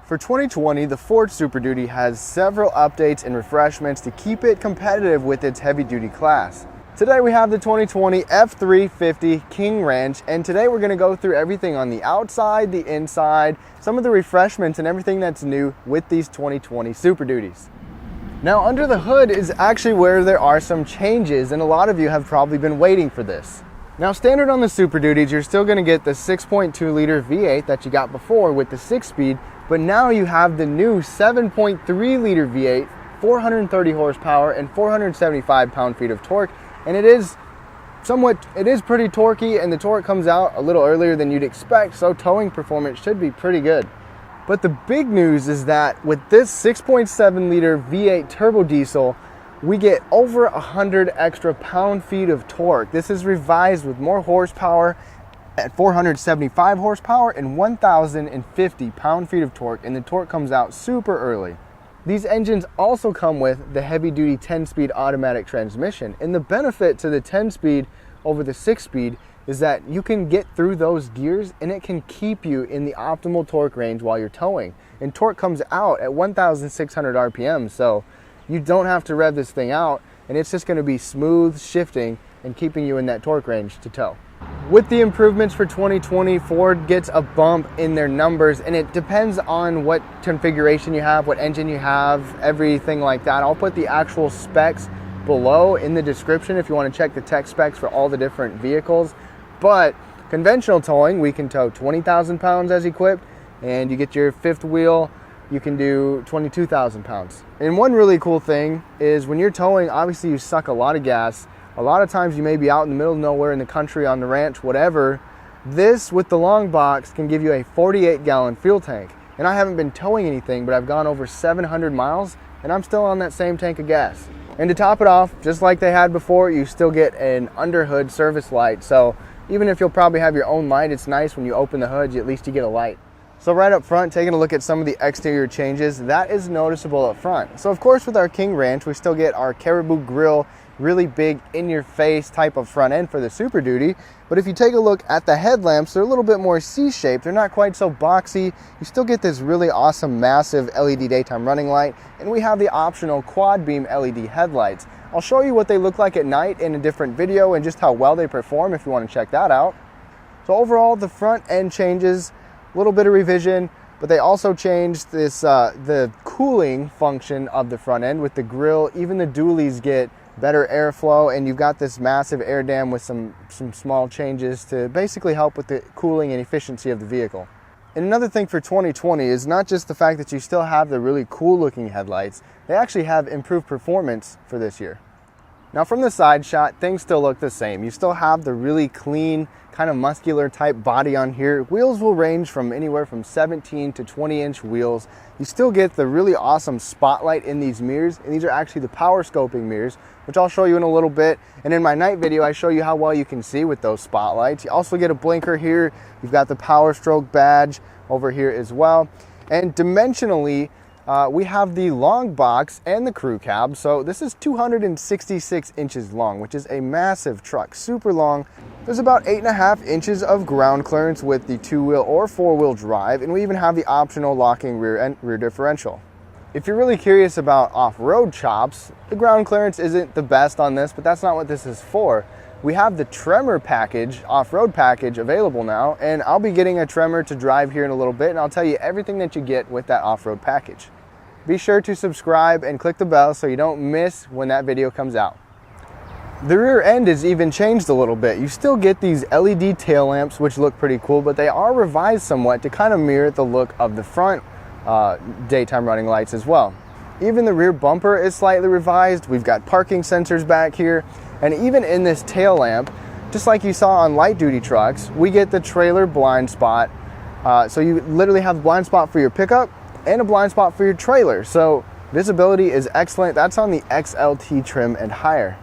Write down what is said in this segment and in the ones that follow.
For 2020, the Ford Super Duty has several updates and refreshments to keep it competitive with its heavy-duty class. Today we have the 2020 F350 King Ranch, and today we're going to go through everything on the outside, the inside, some of the refreshments and everything that's new with these 2020 Super Duties. Now under the hood is actually where there are some changes, and a lot of you have probably been waiting for this. Now standard on the Super Duties, you're still going to get the 6.2 liter V8 that you got before with the 6-speed, but now you have the new 7.3 liter V8, 430 horsepower and 475 pound-feet of torque, and it is pretty torquey, and the torque comes out a little earlier than you'd expect, so towing performance should be pretty good. But the big news is that with this 6.7 liter V8 turbo diesel, we get over 100 extra pound-feet of torque. This is revised with more horsepower at 475 horsepower and 1,050 pound-feet of torque, and the torque comes out super early. These engines also come with the heavy-duty 10-speed automatic transmission, and the benefit to the 10-speed over the 6-speed is that you can get through those gears and it can keep you in the optimal torque range while you're towing. And torque comes out at 1,600 RPM, so you don't have to rev this thing out, and it's just going to be smooth shifting and keeping you in that torque range to tow. With the improvements for 2020, Ford gets a bump in their numbers, and it depends on what configuration you have, what engine you have, everything like that. I'll put the actual specs below in the description if you want to check the tech specs for all the different vehicles. But conventional towing, we can tow 20,000 pounds as equipped, and you get your fifth wheel, you can do 22,000 pounds. And one really cool thing is when you're towing, obviously you suck a lot of gas. A lot of times you may be out in the middle of nowhere in the country, on the ranch, whatever. This, with the long box, can give you a 48-gallon fuel tank. And I haven't been towing anything, but I've gone over 700 miles, and I'm still on that same tank of gas. And to top it off, just like they had before, you still get an underhood service light. So even if you'll probably have your own light, it's nice when you open the hood, at least you get a light. So right up front, taking a look at some of the exterior changes, that is noticeable up front. So of course with our King Ranch, we still get our Caribou grille, really big in-your-face type of front end for the Super Duty. But if you take a look at the headlamps, they're a little bit more C-shaped. They're not quite so boxy. You still get this really awesome, massive LED daytime running light. And we have the optional quad beam LED headlights. I'll show you what they look like at night in a different video and just how well they perform if you want to check that out. So overall, the front end changes, a little bit of revision, but they also changed this the cooling function of the front end with the grille. Even the dualies get better airflow, and you've got this massive air dam with some small changes to basically help with the cooling and efficiency of the vehicle. And another thing for 2020 is not just the fact that you still have the really cool looking headlights, they actually have improved performance for this year. Now from the side shot, things still look the same. You still have the really clean, kind of muscular type body on here. Wheels will range from anywhere from 17 to 20-inch wheels. You still get the really awesome spotlight in these mirrors, and these are actually the power scoping mirrors, which I'll show you in a little bit. And in my night video, I show you how well you can see with those spotlights. You also get a blinker here. You've got the Power Stroke badge over here as well. And dimensionally, we have the long box and the crew cab. So this is 266 inches long, which is a massive truck, super long. There's about 8.5 inches of ground clearance with the 2-wheel or 4-wheel drive, and we even have the optional locking rear differential. If you're really curious about off-road chops, the ground clearance isn't the best on this, but that's not what this is for. We have the Tremor package, off-road package, available now, and I'll be getting a Tremor to drive here in a little bit, and I'll tell you everything that you get with that off-road package. Be sure to subscribe and click the bell so you don't miss when that video comes out. The rear end is even changed a little bit. You still get these LED tail lamps, which look pretty cool, but they are revised somewhat to kind of mirror the look of the front daytime running lights as well. Even the rear bumper is slightly revised. We've got parking sensors back here, and even in this tail lamp, just like you saw on light duty trucks, we get the trailer blind spot. So you literally have a blind spot for your pickup and a blind spot for your trailer. So visibility is excellent. That's on the XLT trim and higher.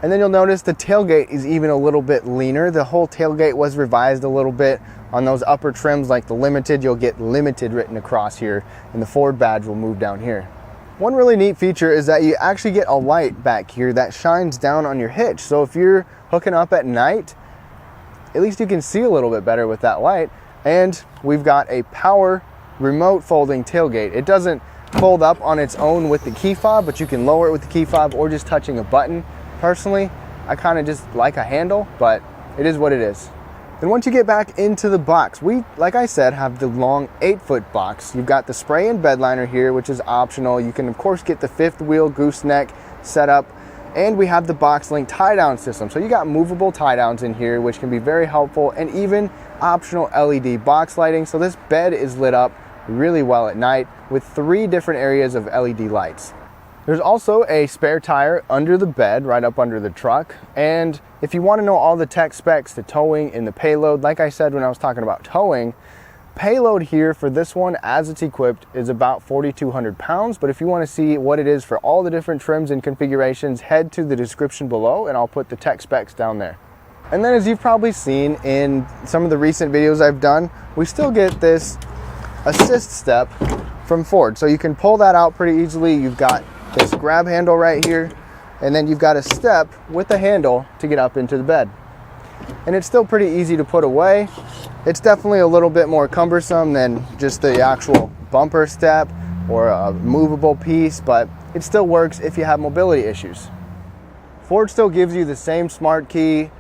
And then you'll notice the tailgate is even a little bit leaner. The whole tailgate was revised a little bit. On those upper trims like the Limited, you'll get Limited written across here, and the Ford badge will move down here. One really neat feature is that you actually get a light back here that shines down on your hitch. So if you're hooking up at night, at least you can see a little bit better with that light. And we've got a power remote folding tailgate. It doesn't fold up on its own with the key fob, but you can lower it with the key fob or just touching a button. Personally, I kind of just like a handle, but it is what it is. Then once you get back into the box, we, like I said, have the long 8-foot box. You've got the spray and bed liner here, which is optional. You can of course get the 5th wheel gooseneck setup, and we have the box link tie down system. So you got movable tie downs in here, which can be very helpful, and even optional LED box lighting. So this bed is lit up really well at night with 3 different areas of LED lights. There's also a spare tire under the bed, right up under the truck. And if you want to know all the tech specs, the towing and the payload, like I said when I was talking about towing, payload here for this one as it's equipped is about 4,200 pounds. But if you want to see what it is for all the different trims and configurations, head to the description below and I'll put the tech specs down there. And then as you've probably seen in some of the recent videos I've done, we still get this assist step from Ford. So you can pull that out pretty easily. You've got this grab handle right here, and then you've got a step with the handle to get up into the bed. And it's still pretty easy to put away. It's definitely a little bit more cumbersome than just the actual bumper step or a movable piece, but it still works if you have mobility issues. Ford still gives you the same smart key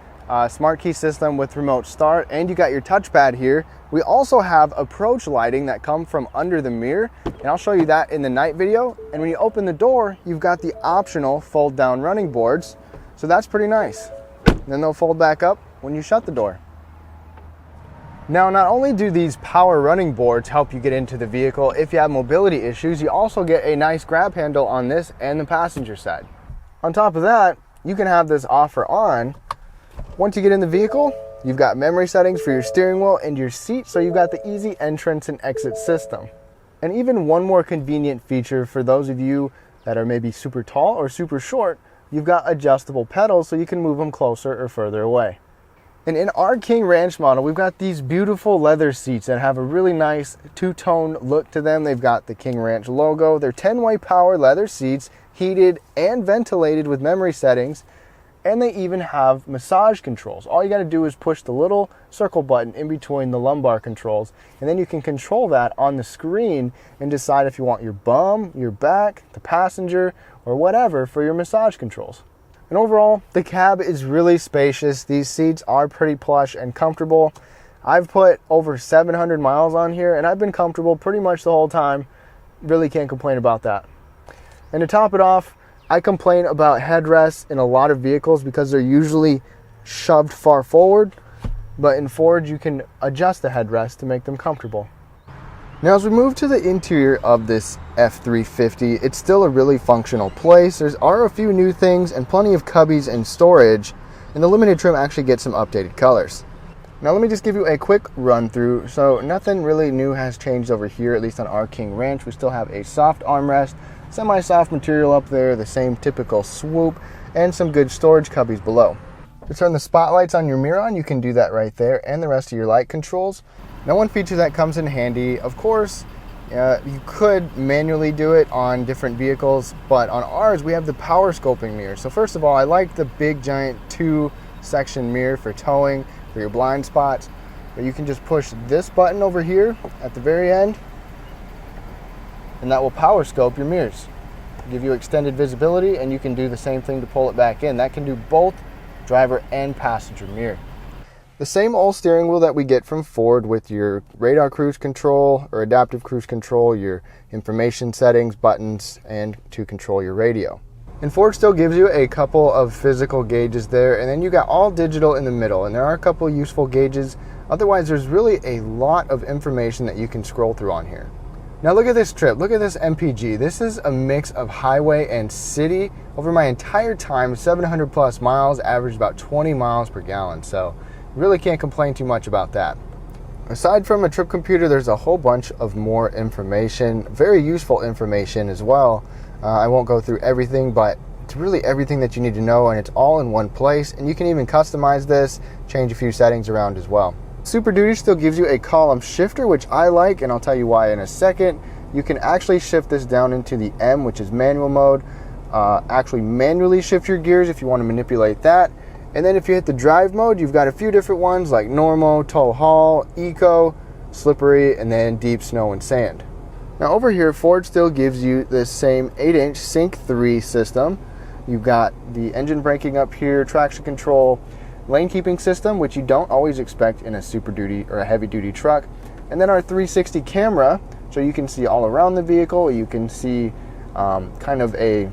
system with remote start, and you got your touchpad here. We also have approach lighting that come from under the mirror, and I'll show you that in the night video. And when you open the door, you've got the optional fold down running boards, so that's pretty nice. And then they'll fold back up when you shut the door. Now, not only do these power running boards help you get into the vehicle if you have mobility issues, you also get a nice grab handle on this and the passenger side. On top of that, you can have this off or on. Once you get in the vehicle, you've got memory settings for your steering wheel and your seat, so you've got the easy entrance and exit system. And even one more convenient feature for those of you that are maybe super tall or super short, you've got adjustable pedals so you can move them closer or further away. And in our King Ranch model, we've got these beautiful leather seats that have a really nice two-tone look to them. They've got the King Ranch logo. They're 10-way power leather seats, heated and ventilated with memory settings. And they even have massage controls. All you got to do is push the little circle button in between the lumbar controls, and then you can control that on the screen and decide if you want your bum, your back, the passenger, or whatever for your massage controls. And overall, the cab is really spacious. These seats are pretty plush and comfortable. I've put over 700 miles on here, and I've been comfortable pretty much the whole time. Really can't complain about that. And to top it off, I complain about headrests in a lot of vehicles because they're usually shoved far forward, but in Ford you can adjust the headrest to make them comfortable. Now as we move to the interior of this F350, it's still a really functional place. There are a few new things and plenty of cubbies and storage, and the limited trim actually gets some updated colors. Now let me just give you a quick run through. So nothing really new has changed over here, at least on our King Ranch. We still have a soft armrest, semi-soft material up there, the same typical swoop, and some good storage cubbies below. To turn the spotlights on your mirror on, you can do that right there, and the rest of your light controls. Now one feature that comes in handy, of course, you could manually do it on different vehicles, but on ours we have the power scoping mirror. So first of all, I like the big giant 2-section mirror for towing, for your blind spots, but you can just push this button over here at the very end, and that will power scope your mirrors, give you extended visibility, and you can do the same thing to pull it back in. That can do both driver and passenger mirror. The same old steering wheel that we get from Ford with your radar cruise control or adaptive cruise control, your information settings, buttons, and to control your radio. And Ford still gives you a couple of physical gauges there, and then you got all digital in the middle, and there are a couple useful gauges. Otherwise, there's really a lot of information that you can scroll through on here. Now look at this trip, look at this MPG. This is a mix of highway and city. Over my entire time, 700 plus miles, averaged about 20 miles per gallon. So really can't complain too much about that. Aside from a trip computer, there's a whole bunch of more information, very useful information as well. I won't go through everything, but it's really everything that you need to know, and it's all in one place. And you can even customize this, change a few settings around as well. Super Duty still gives you a column shifter, which I like, and I'll tell you why in a second. You can actually shift this down into the M, which is manual mode. Actually manually shift your gears if you want to manipulate that. And then if you hit the drive mode, you've got a few different ones like normal, tow haul, eco, slippery, and then deep snow and sand. Now over here, Ford still gives you this same 8-inch Sync 3 system. You've got the engine braking up here, traction control, lane keeping system, which you don't always expect in a Super Duty or a heavy duty truck. And then our 360 camera, so you can see all around the vehicle. You can see kind of a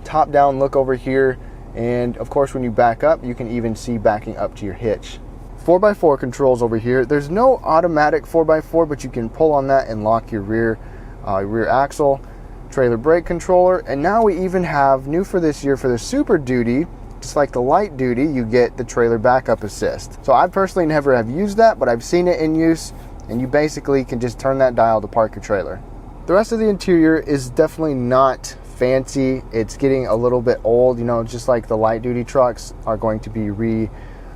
top-down look over here. And of course, when you back up, you can even see backing up to your hitch. 4x4 controls over here. There's no automatic 4x4, but you can pull on that and lock your rear axle. Trailer brake controller. And now we even have, new for this year, for the Super Duty, just like the light duty, you get the trailer backup assist. So I personally never have used that, but I've seen it in use, and you basically can just turn that dial to park your trailer. The rest of the interior is definitely not fancy. It's getting a little bit old, you know, just like the light duty trucks are going to be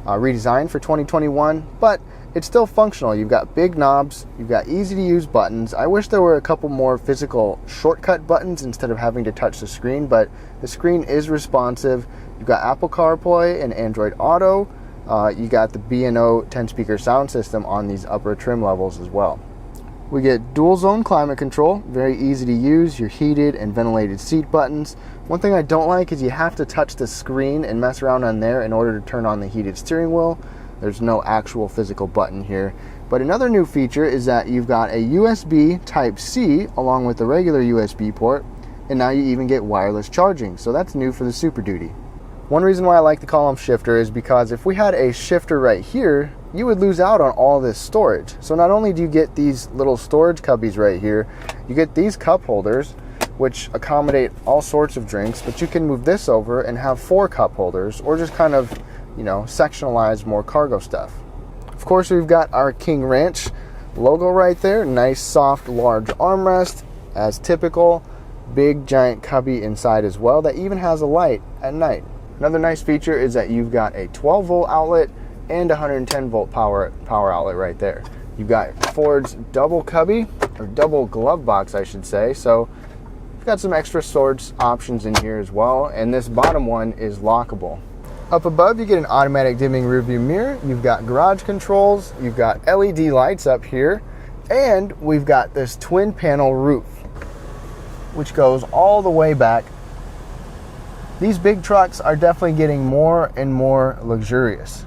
redesigned for 2021, but it's still functional. You've got big knobs, you've got easy to use buttons. I wish there were a couple more physical shortcut buttons instead of having to touch the screen, but the screen is responsive. You've got Apple CarPlay and Android Auto. You got the B&O 10-speaker sound system on these upper trim levels as well. We get dual zone climate control, very easy to use, your heated and ventilated seat buttons. One thing I don't like is you have to touch the screen and mess around on there in order to turn on the heated steering wheel. There's no actual physical button here. But another new feature is that you've got a USB Type-C along with the regular USB port, and now you even get wireless charging, so that's new for the Super Duty. One reason why I like the column shifter is because if we had a shifter right here, you would lose out on all this storage. So not only do you get these little storage cubbies right here, you get these cup holders, which accommodate all sorts of drinks, but you can move this over and have 4 cup holders, or just kind of, you know, sectionalize more cargo stuff. Of course, we've got our King Ranch logo right there. Nice, soft, large armrest, as typical. Big, giant cubby inside as well that even has a light at night. Another nice feature is that you've got a 12-volt outlet and 110-volt power outlet right there. You've got Ford's double cubby, or double glove box, I should say. So you've got some extra storage options in here as well, and this bottom one is lockable. Up above, you get an automatic dimming rearview mirror. You've got garage controls. You've got LED lights up here, and we've got this twin panel roof, which goes all the way back. These big trucks are definitely getting more and more luxurious.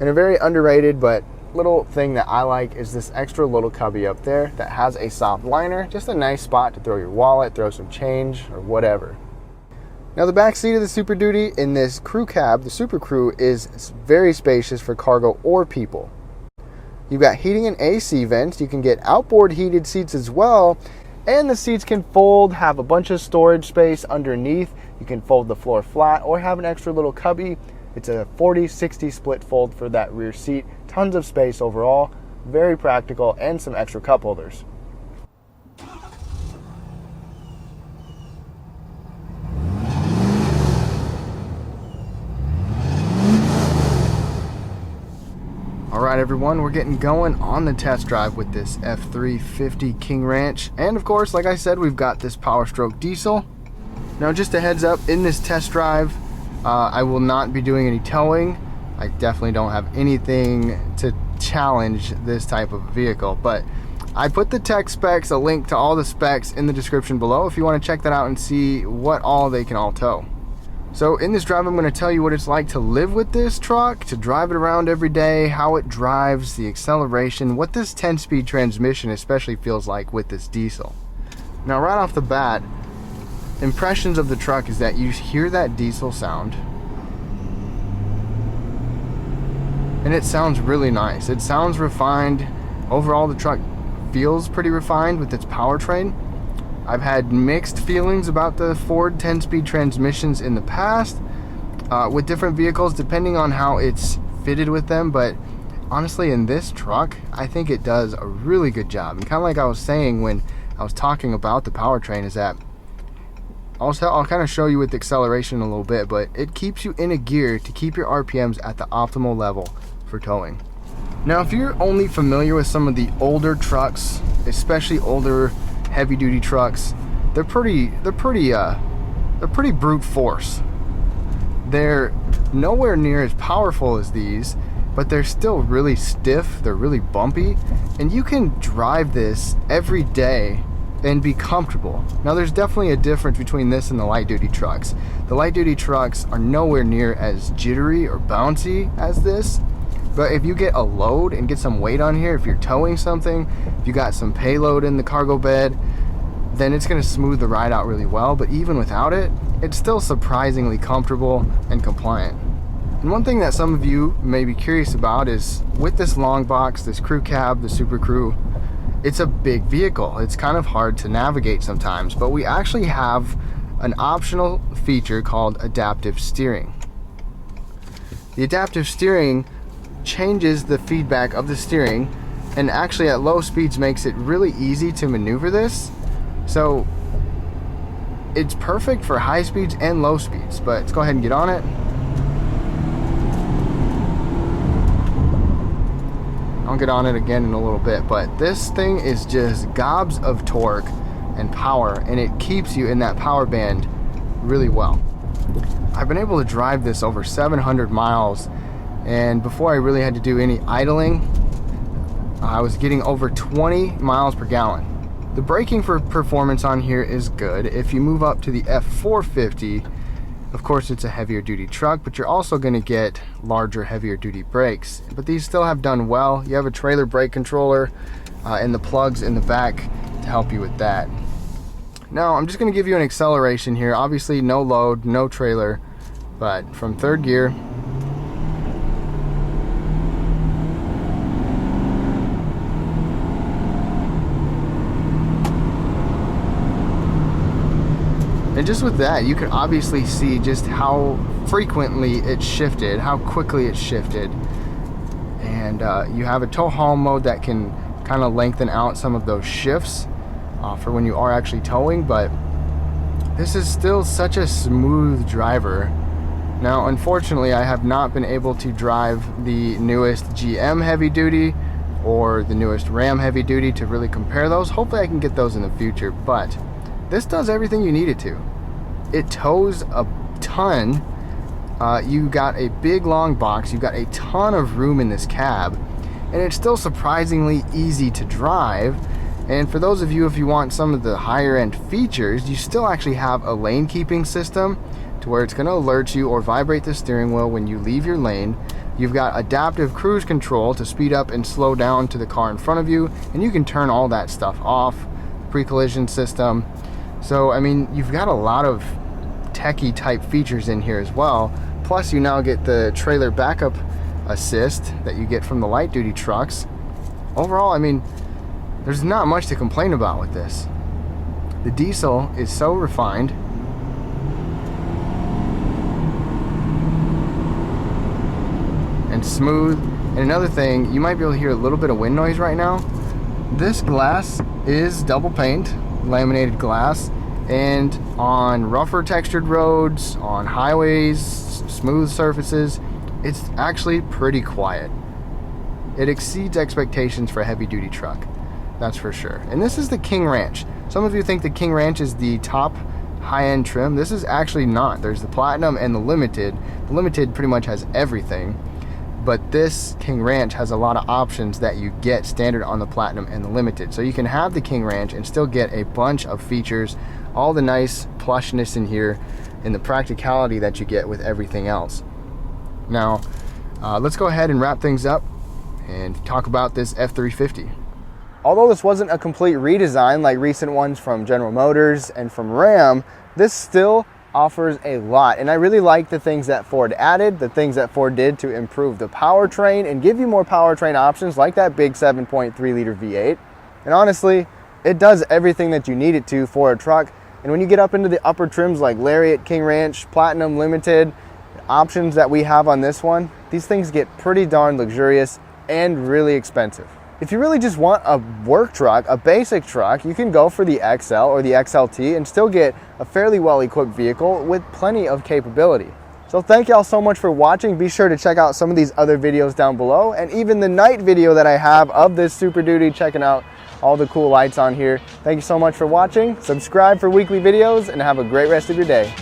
And a very underrated but little thing that I like is this extra little cubby up there that has a soft liner, just a nice spot to throw your wallet, throw some change, or whatever. Now the back seat of the Super Duty in this crew cab, the Super Crew, is very spacious for cargo or people. You've got heating and AC vents. You can get outboard heated seats as well, and the seats can fold, have a bunch of storage space underneath. You can fold the floor flat or have an extra little cubby. It's a 40-60 split fold for that rear seat. Tons of space overall, very practical, and some extra cup holders. All right, everyone, we're getting going on the test drive with this F350 King Ranch. And of course, like I said, we've got this Power Stroke diesel. Now, just a heads up, in this test drive, I will not be doing any towing. I definitely don't have anything to challenge this type of vehicle, but I put the tech specs, a link to all the specs in the description below if you want to check that out and see what all they can all tow. So in this drive, I'm going to tell you what it's like to live with this truck, to drive it around every day, how it drives, the acceleration, what this 10-speed transmission especially feels like with this diesel. Now, right off the bat, impressions of the truck is that you hear that diesel sound, and it sounds really nice. It sounds refined. Overall, the truck feels pretty refined with its powertrain. I've had mixed feelings about the Ford 10-speed transmissions in the past with different vehicles depending on how it's fitted with them, but honestly in this truck I think it does a really good job. And kind of like I was saying when I was talking about the powertrain, is that I'll kind of show you with the acceleration a little bit, but it keeps you in a gear to keep your RPMs at the optimal level for towing. Now, if you're only familiar with some of the older trucks, especially older heavy duty trucks, they're pretty brute force. They're nowhere near as powerful as these, but they're still really stiff, they're really bumpy, and you can drive this every day and be comfortable. Now there's definitely a difference between this and the light duty trucks. The light duty trucks are nowhere near as jittery or bouncy as this, but if you get a load and get some weight on here, if you're towing something, if you got some payload in the cargo bed, then it's going to smooth the ride out really well. But even without it, it's still surprisingly comfortable and compliant. And one thing that some of you may be curious about is with this long box, this crew cab, the Super Crew, it's a big vehicle. It's kind of hard to navigate sometimes, but we actually have an optional feature called adaptive steering. The adaptive steering changes the feedback of the steering, and actually at low speeds makes it really easy to maneuver this. So it's perfect for high speeds and low speeds, but let's go ahead and get on it. I'll get on it again in a little bit, but this thing is just gobs of torque and power, and it keeps you in that power band really well. I've been able to drive this over 700 miles, and before I really had to do any idling, I was getting over 20 miles per gallon. The braking for performance on here is good. If you move up to the F450, of course it's a heavier duty truck, but you're also going to get larger, heavier duty brakes. But these still have done well. You have a trailer brake controller and the plugs in the back to help you with that. Now I'm just going to give you an acceleration here. Obviously no load, no trailer, but from third gear. And just with that, you can obviously see just how frequently it shifted, how quickly it shifted. And you have a tow haul mode that can kind of lengthen out some of those shifts for when you are actually towing, but this is still such a smooth driver. Now, unfortunately, I have not been able to drive the newest GM heavy duty or the newest Ram heavy duty to really compare those. Hopefully I can get those in the future, but this does everything you need it to. It tows a ton. You got a big long box, you got a ton of room in this cab, and it's still surprisingly easy to drive. And for those of you, if you want some of the higher end features, you still actually have a lane keeping system to where it's going to alert you or vibrate the steering wheel when you leave your lane. You've got adaptive cruise control to speed up and slow down to the car in front of you, and you can turn all that stuff off. Pre-collision system. So I mean, you've got a lot of techie type features in here as well. Plus you now get the trailer backup assist that you get from the light duty trucks. Overall, I mean, there's not much to complain about with this. The diesel is so refined. And smooth. And another thing, you might be able to hear a little bit of wind noise right now. This glass is double pane, laminated glass, and on rougher textured roads, on highways, smooth surfaces, it's actually pretty quiet. It exceeds expectations for a heavy duty truck, that's for sure. And this is the King Ranch. Some of you think the King Ranch is the top high-end trim. This is actually not. There's the Platinum and the Limited. The Limited pretty much has everything, but this King Ranch has a lot of options that you get standard on the Platinum and the Limited. So you can have the King Ranch and still get a bunch of features, all the nice plushness in here, and the practicality that you get with everything else. Now, let's go ahead and wrap things up and talk about this F350. Although this wasn't a complete redesign like recent ones from General Motors and from Ram, this still offers a lot, and I really like the things that Ford added, the things that Ford did to improve the powertrain and give you more powertrain options like that big 7.3 liter V8. And honestly, it does everything that you need it to for a truck. And when you get up into the upper trims like Lariat, King Ranch, Platinum, Limited, options that we have on this one, these things get pretty darn luxurious and really expensive. If you really just want a work truck, a basic truck, you can go for the XL or the XLT and still get a fairly well-equipped vehicle with plenty of capability. So thank y'all so much for watching. Be sure to check out some of these other videos down below, and even the night video that I have of this Super Duty, checking out all the cool lights on here. Thank you so much for watching. Subscribe for weekly videos and have a great rest of your day.